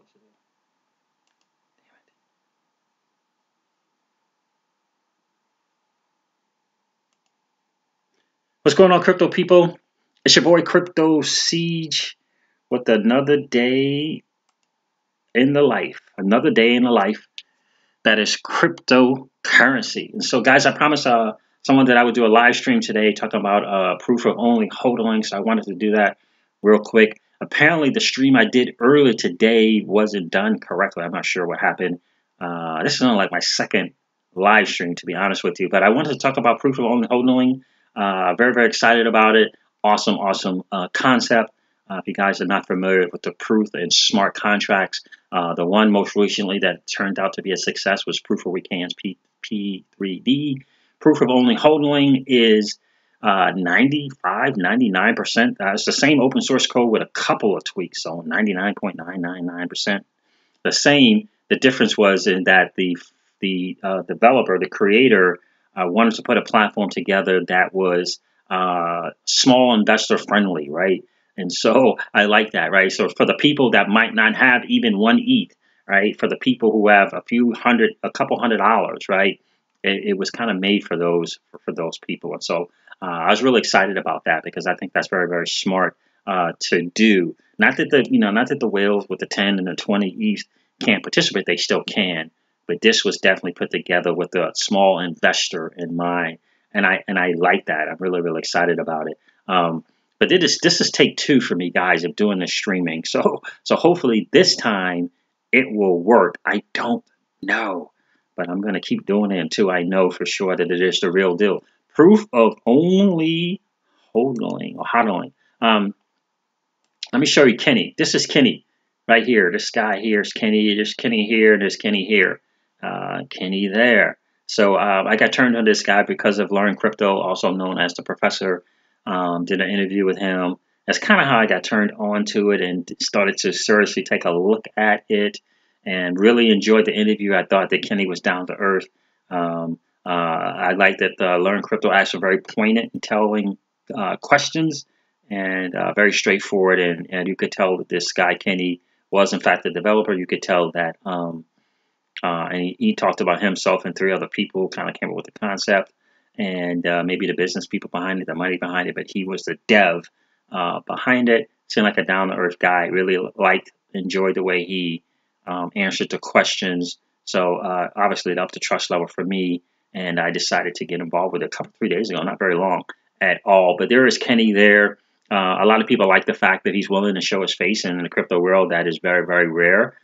supposed to do? Damn it. What's going on, crypto people? It's your boy Crypto Siege with another day in the life. Another day in the life that is cryptocurrency. And so, guys, I promised someone that I would do a live stream today talking about proof of only hodling. So I wanted to do that real quick. Apparently, the stream I did earlier today wasn't done correctly. I'm not sure what happened. This is only like my second live stream, to be honest with you. But I wanted to talk about proof of only hodling. Very, very excited about it. Awesome, awesome concept. If you guys are not familiar with the proof and smart contracts, the one most recently that turned out to be a success was Proof of Weekends P3D. Proof of only hodling is 95, 99%. It's the same open source code with a couple of tweaks, so 99.999% the same. The difference was in that the developer, the creator, wanted to put a platform together that was small investor friendly, right? And so I like that, right? So for the people that might not have even one ETH, right? For the people who have a couple $100, right? It was kind of made for those people. And so I was really excited about that because I think that's very, very smart to do. Not that the whales with the 10 and the 20 ETH can't participate, they still can. But this was definitely put together with a small investor in mind, and I like that. I'm really, really excited about it. But this is take two for me, guys, of doing this streaming. So hopefully this time it will work. I don't know, but I'm gonna keep doing it until I know for sure that it is the real deal. Proof of only hodling. Let me show you Kenny. This is Kenny right here. This guy here is Kenny. There's Kenny here. There's Kenny here. Kenny there. So I got turned on this guy because of Learn Crypto, also known as the Professor. Did an interview with him. That's kind of how I got turned on to it and started to seriously take a look at it and really enjoyed the interview. I thought that Kenny was down to earth. I like that Learn Crypto asked some very poignant and telling questions and very straightforward. And you could tell that this guy, Kenny, was in fact the developer. You could tell that, and he talked about himself and three other people kind of came up with the concept and maybe the business people behind it, the money behind it, but he was the dev behind it. Seemed like a down-to-earth guy. Really enjoyed the way he answered the questions. So obviously it upped the trust level for me, and I decided to get involved with it 3 days ago, not very long at all. But there is Kenny there. A lot of people like the fact that he's willing to show his face, and in the crypto world, that is very, very rare.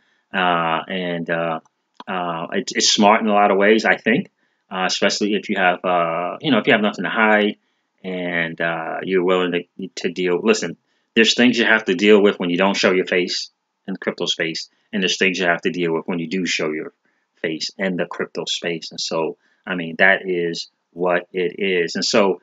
It's smart in a lot of ways, I think, especially if you have, if you have nothing to hide and you're willing to deal. Listen, there's things you have to deal with when you don't show your face in the crypto space, and there's things you have to deal with when you do show your face in the crypto space. And so, I mean, that is what it is. And so,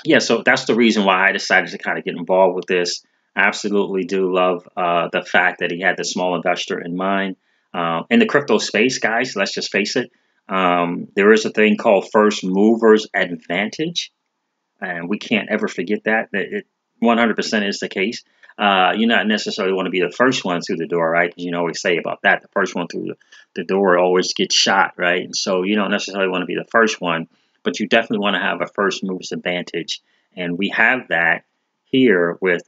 yeah, so that's the reason why I decided to kind of get involved with this. I absolutely do love the fact that he had the small investor in mind. In the crypto space, guys, let's just face it, there is a thing called first movers advantage, and we can't ever forget that. That it 100% is the case. You not necessarily want to be the first one through the door, right? Because you know always say about that, the first one through the door always gets shot, right? And so you don't necessarily want to be the first one, but you definitely want to have a first mover's advantage, and we have that here with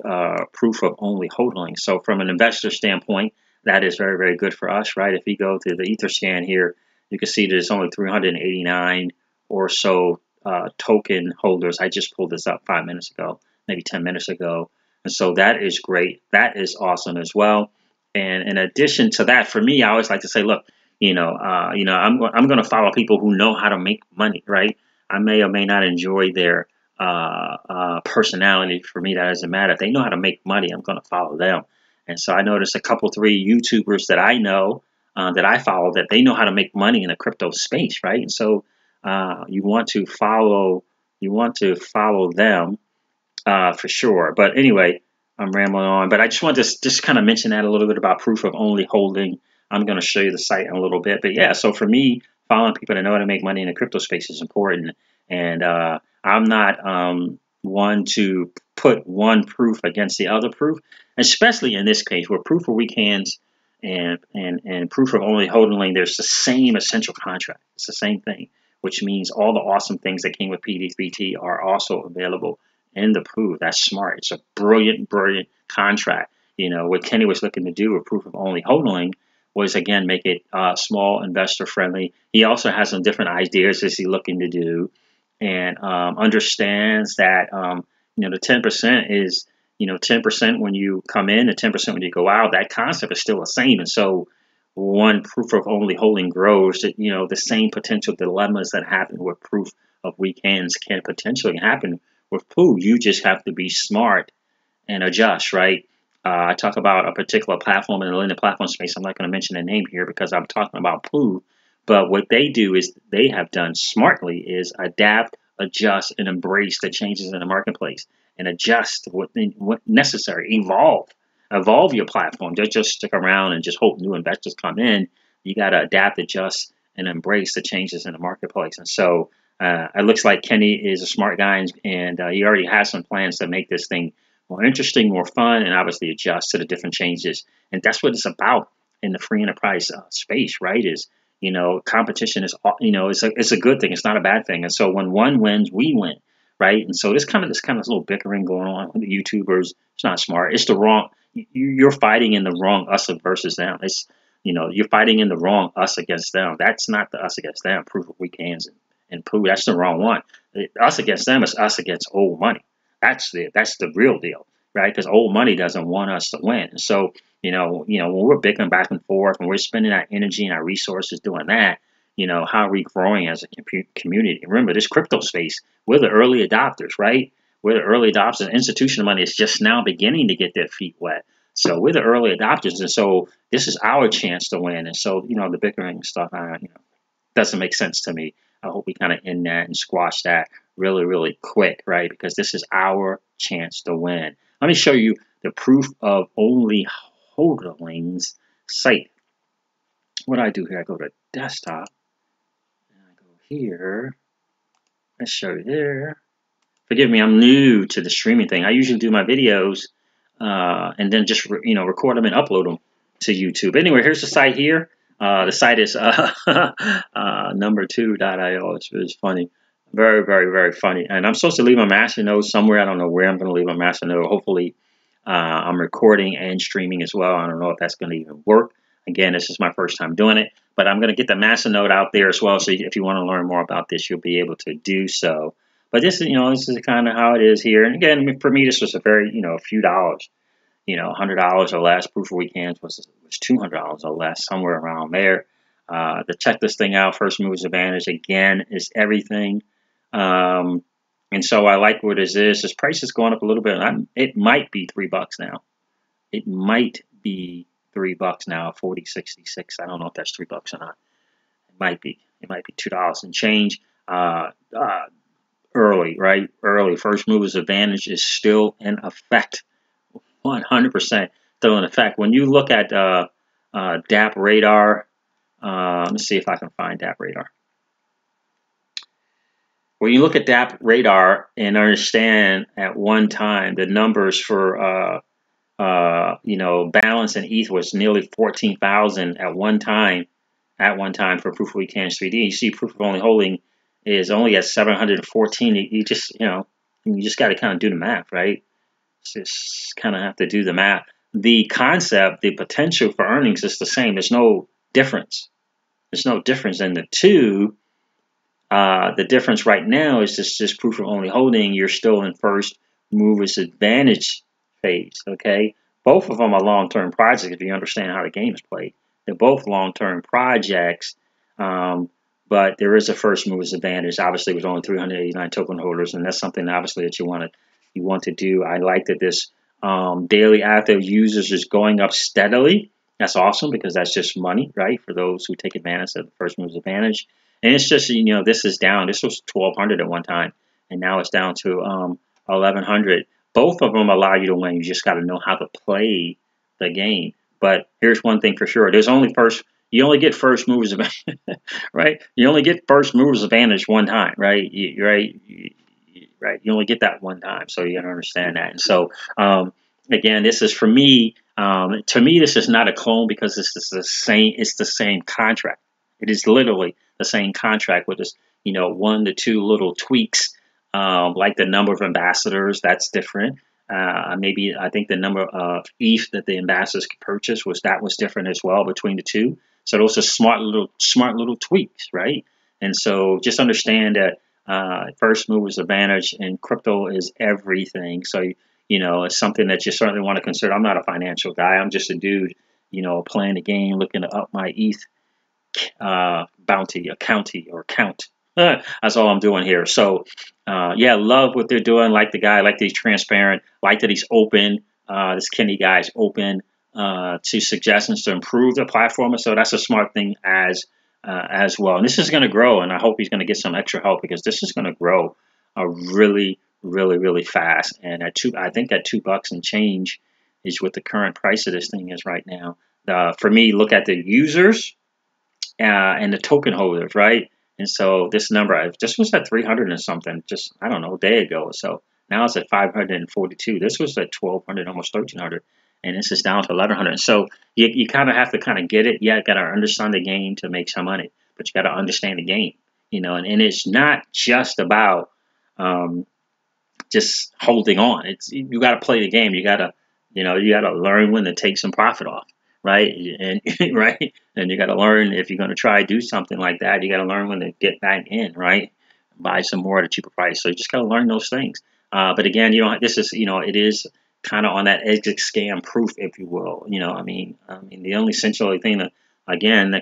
proof of only hodling. So from an investor standpoint, that is very, very good for us, right? If we go to the Etherscan here, you can see there's only 389 or so token holders. I just pulled this up 5 minutes ago, maybe 10 minutes ago. And so that is great. That is awesome as well. And in addition to that, for me, I always like to say, look, I'm going to follow people who know how to make money, right? I may or may not enjoy their personality. For me, that doesn't matter. If they know how to make money, I'm going to follow them. And so I noticed a couple, three YouTubers that I know that I follow that they know how to make money in the crypto space, right? And so you want to follow them for sure. But anyway, I'm rambling on. But I just wanted to just kind of mention that a little bit about proof of only holding. I'm going to show you the site in a little bit. But yeah, so for me, following people that know how to make money in the crypto space is important. And I'm not one to put one proof against the other proof, especially in this case where proof of weak hands and proof of only holding, there's the same essential contract. It's the same thing, which means all the awesome things that came with PD3T are also available in the proof. That's smart. It's a brilliant, brilliant contract. You know, what Kenny was looking to do with proof of only holding was, again, make it small investor friendly. He also has some different ideas as he's looking to do, and understands that, you know, the 10% is, you know, 10% when you come in and 10% when you go out. That concept is still the same. And so one proof of only holding grows, you know, the same potential dilemmas that happen with proof of weak hands can potentially happen with POO. You just have to be smart and adjust, right? I talk about a particular platform in the Linux platform space. I'm not going to mention the name here because I'm talking about POO. But what they do is they have done smartly is adapt, adjust, and embrace the changes in the marketplace and adjust what necessary, evolve your platform. Don't just stick around and just hope new investors come in. You got to adapt, adjust, and embrace the changes in the marketplace. And so it looks like Kenny is a smart guy, and he already has some plans to make this thing more interesting, more fun, and obviously adjust to the different changes. And that's what it's about in the free enterprise space, right? Is, you know, competition is, you know, it's a good thing. It's not a bad thing. And so when one wins, we win, right? And so this kind of little bickering going on with the YouTubers. It's not smart. It's the wrong. You're fighting in the wrong us versus them. It's, you know, you're fighting in the wrong us against them. That's not the us against them. Proof of weak hands and POO. That's the wrong one. Us against them is us against old money. That's the real deal, right? Because old money doesn't want us to win. And so, you know, when we're bickering back and forth and we're spending our energy and our resources doing that, you know, how are we growing as a community? Remember, this crypto space, we're the early adopters, right? We're the early adopters. Institutional money is just now beginning to get their feet wet. So we're the early adopters. And so this is our chance to win. And so, you know, the bickering stuff, you know, doesn't make sense to me. I hope we kind of end that and squash that really, really quick, right? Because this is our chance to win. Let me show you the proof of only holdings site. What do I do here? I go to desktop, and I go here. Let's show you there. Forgive me, I'm new to the streaming thing. I usually do my videos and then just record them and upload them to YouTube. Anyway, here's the site here. The site is number2.io. It's funny. Very, very, very funny. And I'm supposed to leave a master node somewhere. I don't know where I'm going to leave a master node. Hopefully, I'm recording and streaming as well. I don't know if that's going to even work. Again, this is my first time doing it. But I'm going to get the master node out there as well. So if you want to learn more about this, you'll be able to do so. But this is, this is kind of how it is here. And again, for me, this was a very, a few dollars. $100 or less. Proof of weak hands was $200 or less, somewhere around there. To check this thing out, first mover's advantage again is everything. And so I like what it is. This price is going up a little bit. It might be $3 now. It might be $3 now. 40.66. I don't know if that's $3 or not. It might be. It might be $2 and change. Early, right? Early. First mover's advantage is still in effect. 100% still in effect. When you look at DApp Radar, let me see if I can find DApp Radar. When you look at DApp Radar and understand at one time the numbers for balance and ETH was nearly 14,000 at one time. For proof of weak hands 3D, you see proof of only holding is only at 714. You just got to kind of do the math, right? Just kind of have to do the math. The concept, the potential for earnings is the same. There's no difference. There's no difference in the two. The difference right now is just proof of only holding. You're still in first mover's advantage phase. Okay, both of them are long-term projects. If you understand how the game is played, they're both long-term projects. But there is a first mover's advantage. Obviously, with only 389 token holders, and that's something obviously that you want to do. I like that this daily active users is going up steadily. That's awesome because that's just money, right? For those who take advantage of the first mover's advantage. And it's just, this is down. This was 1,200 at one time, and now it's down to 1,100. Both of them allow you to win. You just got to know how to play the game. But here's one thing for sure: you only get first movers advantage, right? You only get first movers advantage one time, right? right? You only get that one time, so you gotta understand that. And so, again, this is for me. To me, this is not a clone because this is the same. It's the same contract. It is literally the same contract with just, 1 to 2 little tweaks, like the number of ambassadors. That's different. Maybe I think the number of ETH that the ambassadors could purchase was different as well between the two. So those are smart little tweaks, right? And so just understand that first movers advantage in crypto is everything. So it's something that you certainly want to consider. I'm not a financial guy. I'm just a dude, playing the game, looking to up my ETH bounty, a county or count. That's all I'm doing here. So, yeah, love what they're doing. Like the guy, like that he's transparent, like that he's open. This Kenny guy is open to suggestions to improve the platform. And so that's a smart thing as well. And this is going to grow, and I hope he's going to get some extra help because this is going to grow really, really, really fast. And I think at $2 and change is what the current price of this thing is right now. For me, look at the users and the token holders, right? And so this number, this was at 300 and something, just, I don't know, a day ago or so. Now it's at 542. This was at 1,200, almost 1,300. And this is down to 1,100. So you kind of have to kind of get it. Yeah, you got to understand the game to make some money, but you got to understand the game, and it's not just about just holding on. You got to play the game. You got to, learn when to take some profit off, right? And right, and you got to learn if you're going to try to do something like that. You got to learn when to get back in, right? Buy some more at a cheaper price. So you just got to learn those things. But again, this is, it is kind of on that exit scam proof, if you will. I mean, the only essential thing that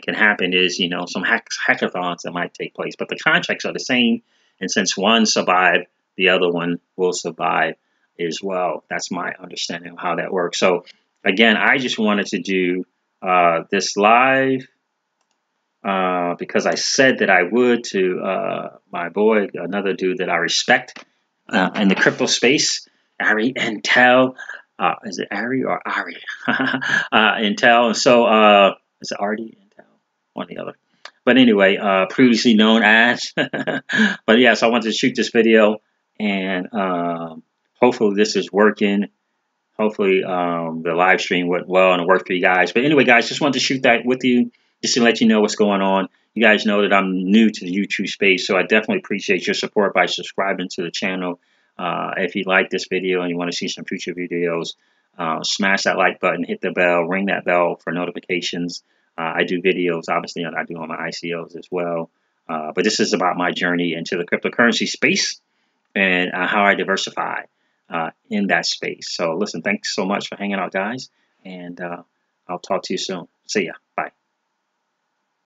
can happen is, some hackathons that might take place, but the contracts are the same. And since one survived, the other one will survive as well. That's my understanding of how that works. So again, I just wanted to do this live because I said that I would to my boy, another dude that I respect in the crypto space, Ari Intel. Is it Ari or Ari? Intel. And so is it Artie Intel? One or the other. But anyway, previously known as. But yeah, so I wanted to shoot this video, and hopefully this is working. Hopefully the live stream went well and it worked for you guys. But anyway, guys, just wanted to shoot that with you just to let you know what's going on. You guys know that I'm new to the YouTube space, so I definitely appreciate your support by subscribing to the channel. If you like this video and you want to see some future videos, smash that like button, hit the bell, ring that bell for notifications. I do videos, obviously, I do on my ICOs as well. But this is about my journey into the cryptocurrency space and how I diversify in that space. So listen, thanks so much for hanging out, guys, and I'll talk to you soon. See ya.